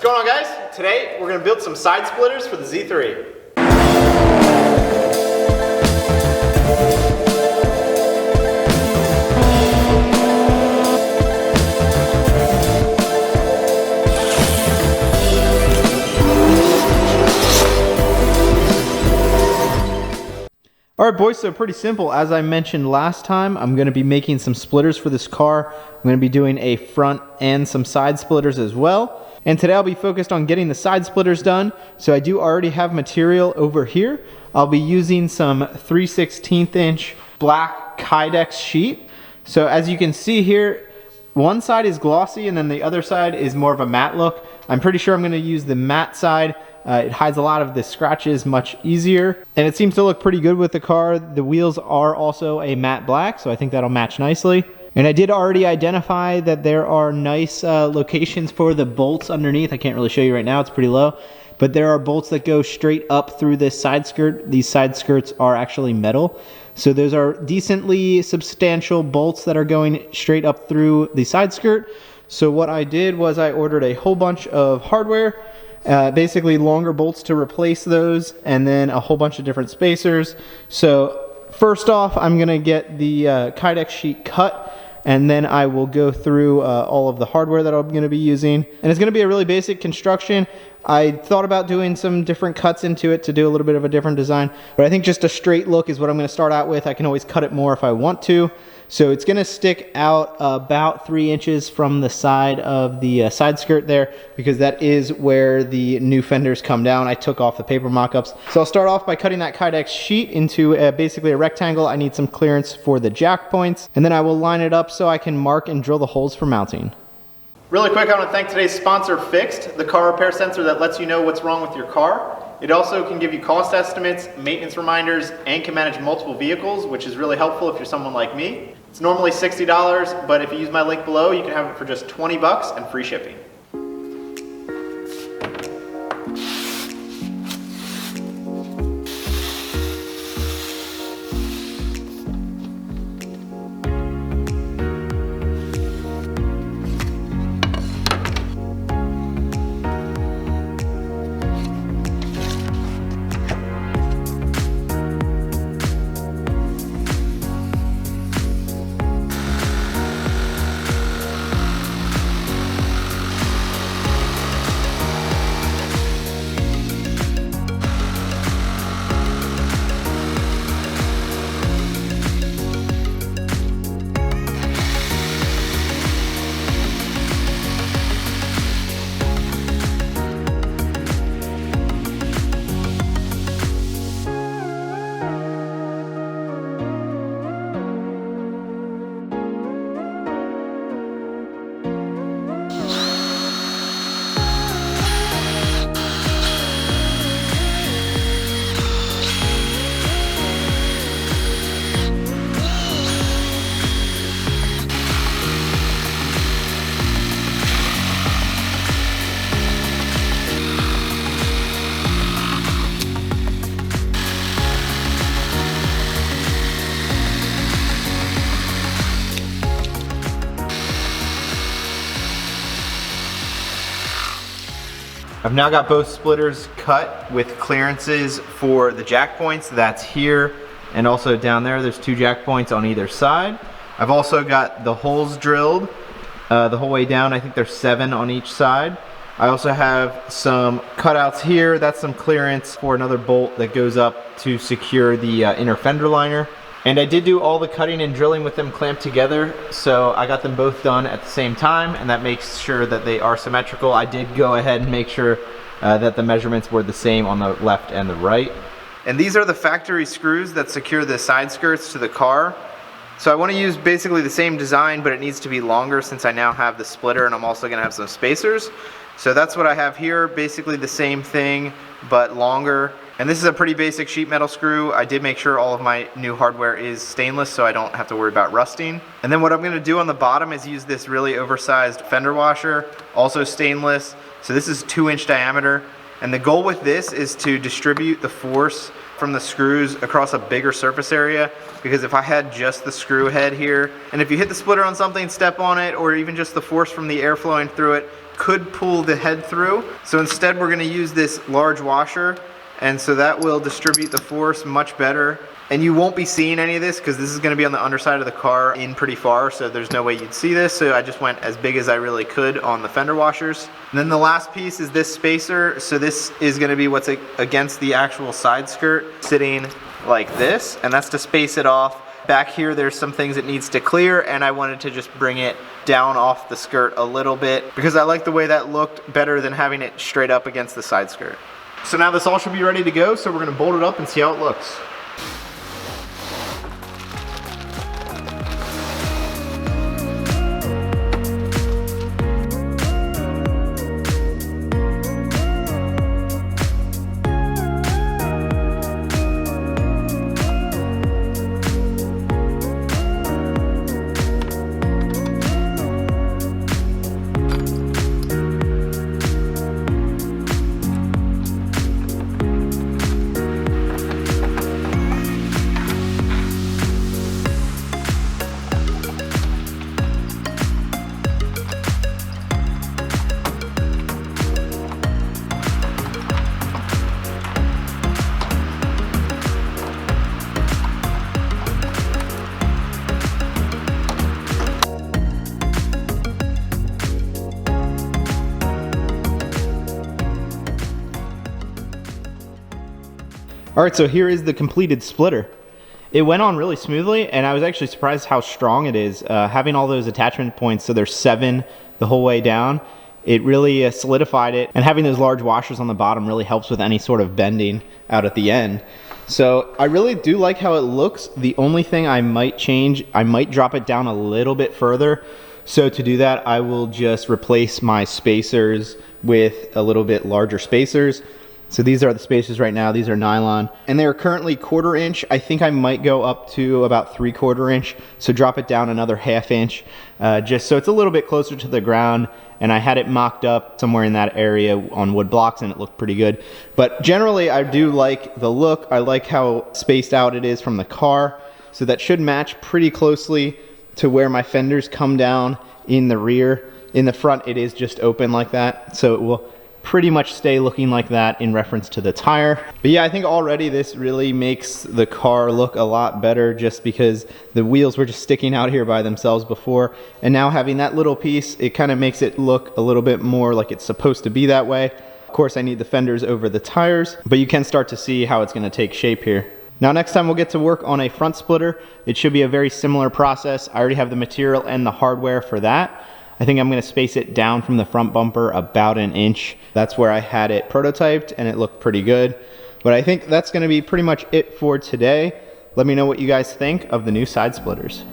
going on, guys? Today we're going to build some side splitters for the Z3. Alright boys, so pretty simple. As I mentioned last time, I'm going to be making some splitters for this car. I'm going to be doing a front and some side splitters as well. And today I'll be focused on getting the side splitters done. So I do already have material over here. I'll be using some 3/16 inch black Kydex sheet. So as you can see here, one side is glossy and then the other side is more of a matte look. I'm pretty sure I'm going to use the matte side. It hides a lot of the scratches much easier, and it seems to look pretty good with the car. The wheels are also a matte black, so I think that'll match nicely. And I did already identify that there are nice locations for the bolts underneath. I can't really show you right now, it's pretty low, but there are bolts that go straight up through this side skirt. These side skirts are actually metal, so those are decently substantial bolts that are going straight up through the side skirt. So what I did was I ordered a whole bunch of hardware, basically longer bolts to replace those, and then a whole bunch of different spacers. So first off, I'm gonna get the Kydex sheet cut, and then I will go through all of the hardware that I'm gonna be using. And it's gonna be a really basic construction. I thought about doing some different cuts into it to do a little bit of a different design, but I think just a straight look is what I'm gonna start out with. I can always cut it more if I want to. So it's gonna stick out about 3 inches from the side of the side skirt there, because that is where the new fenders come down. I took off the paper mock-ups. So I'll start off by cutting that Kydex sheet into basically a rectangle. I need some clearance for the jack points, and then I will line it up so I can mark and drill the holes for mounting. Really quick, I want to thank today's sponsor, Fixed, the car repair sensor that lets you know what's wrong with your car. It also can give you cost estimates, maintenance reminders, and can manage multiple vehicles, which is really helpful if you're someone like me. It's normally $60, but if you use my link below, you can have it for just 20 bucks and free shipping. I've now got both splitters cut with clearances for the jack points. That's here and also down there. There's 2 jack points on either side. I've also got the holes drilled the whole way down. I think there's 7 on each side. I also have some cutouts here. That's some clearance for another bolt that goes up to secure the inner fender liner. And I did do all the cutting and drilling with them clamped together, so I got them both done at the same time, and that makes sure that they are symmetrical. I did go ahead and make sure that the measurements were the same on the left and the right. And these are the factory screws that secure the side skirts to the car. So I want to use basically the same design, but it needs to be longer since I now have the splitter, and I'm also going to have some spacers. So that's what I have here, basically the same thing, but longer. And this is a pretty basic sheet metal screw. I did make sure all of my new hardware is stainless so I don't have to worry about rusting. And then what I'm gonna do on the bottom is use this really oversized fender washer, also stainless. So this is 2-inch diameter. And the goal with this is to distribute the force from the screws across a bigger surface area, because if I had just the screw head here, and if you hit the splitter on something, step on it, or even just the force from the air flowing through it could pull the head through. So instead we're gonna use this large washer, and so that will distribute the force much better. And you won't be seeing any of this because this is going to be on the underside of the car in pretty far, so there's no way you'd see this. So I just went as big as I really could on the fender washers. And then the last piece is this spacer. So this is going to be what's against the actual side skirt, sitting like this, and that's to space it off. Back here there's some things it needs to clear, and I wanted to just bring it down off the skirt a little bit because I like the way that looked better than having it straight up against the side skirt. So now this all should be ready to go, so we're going to bolt it up and see how it looks. All right, so here is the completed splitter. It went on really smoothly, and I was actually surprised how strong it is. Having all those attachment points, so there's 7 the whole way down, it really solidified it, and having those large washers on the bottom really helps with any sort of bending out at the end. So I really do like how it looks. The only thing I might change, I might drop it down a little bit further. So to do that, I will just replace my spacers with a little bit larger spacers. So these are the spacers right now. These are nylon, and they are currently 1/4 inch. I think I might go up to about 3/4 inch. So drop it down another 1/2 inch, just so it's a little bit closer to the ground. And I had it mocked up somewhere in that area on wood blocks, and it looked pretty good. But generally, I do like the look. I like how spaced out it is from the car. So that should match pretty closely to where my fenders come down in the rear. In the front, it is just open like that. So it will pretty much stay looking like that in reference to the tire. But yeah, I think already this really makes the car look a lot better, just because the wheels were just sticking out here by themselves before, and now having that little piece, it kind of makes it look a little bit more like it's supposed to be that way. Of course, I need the fenders over the tires, but you can start to see how it's going to take shape here. Now next time we'll get to work on a front splitter. It should be a very similar process. I already have the material and the hardware for that. I think I'm going to space it down from the front bumper about 1 inch. That's where I had it prototyped, and it looked pretty good. But I think that's going to be pretty much it for today. Let me know what you guys think of the new side splitters.